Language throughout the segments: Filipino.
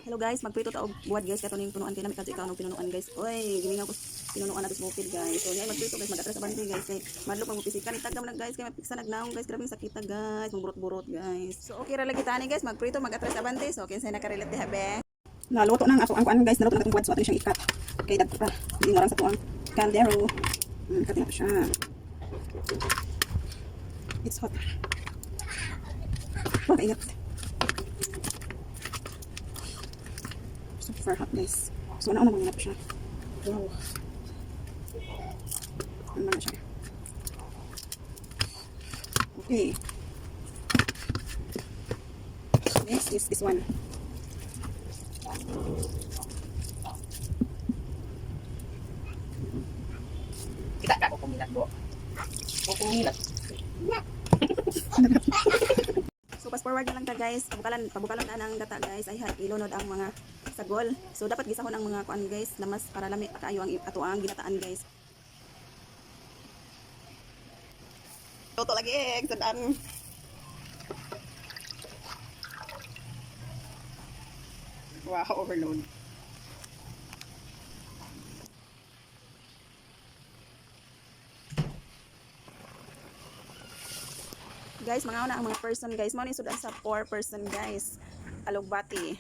Hello guys, magprito ta og buwad guys kato ning punuan kay nami kadto ikaw pinunuan guys. Oy, gimingaw ko pinunuan nato sa bukid guys. So, magprito guys, mag-atras sa bandi guys kay madlok magpisikan itagam na guys kay mapiksa nagnaong guys, grabing sakita guys, magburot-burot guys. So, okay ra lagi tani guys, magprito mag-atras sa bandi. So, kinsay nakarelate diha be. Naluto nang ako ang kuan guys, naluto na tong buwad so ato siyang ikat. Kay dagko pa. Hindi nga lang sa tuang kaldero. Katin na siya. It's hot. Oh, ingat. Super hot guys. So nauna manginap siya. Wow. Ano na siya. Okay. Next is this one. Kita ka kumilat po. Kumilat. So fast forward na lang ta guys. Pabukalan na ng data guys ay ilunod ang mga sagol. So dapat gisahon ang mga kuan guys na mas para lami kaayo ang ato ang ginataan guys. Toto lagi sudan. Wow, overload. Guys, mga una ang mga person guys. Mao ni sudan sa 4 person guys. Alugbati.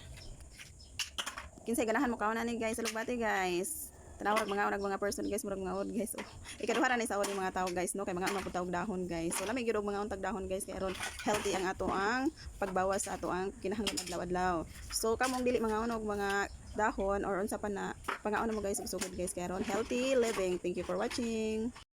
Kinsay ganahan mo kauna ni guys, alugbati guys. Tanawag mga person guys, murag mga od guys. Oh. Ikaduha ra ni sa ni mga tao guys no kay mga una pud dahon guys. So lami gyud og mga untag dahon guys kay aron healthy ang ato ang pagbawas sa ato ang kinahanglan adlaw-adlaw. So kamong dili mga una og mga dahon or unsa pa na pangaon mo guys ug sugod guys kay aron healthy living. Thank you for watching.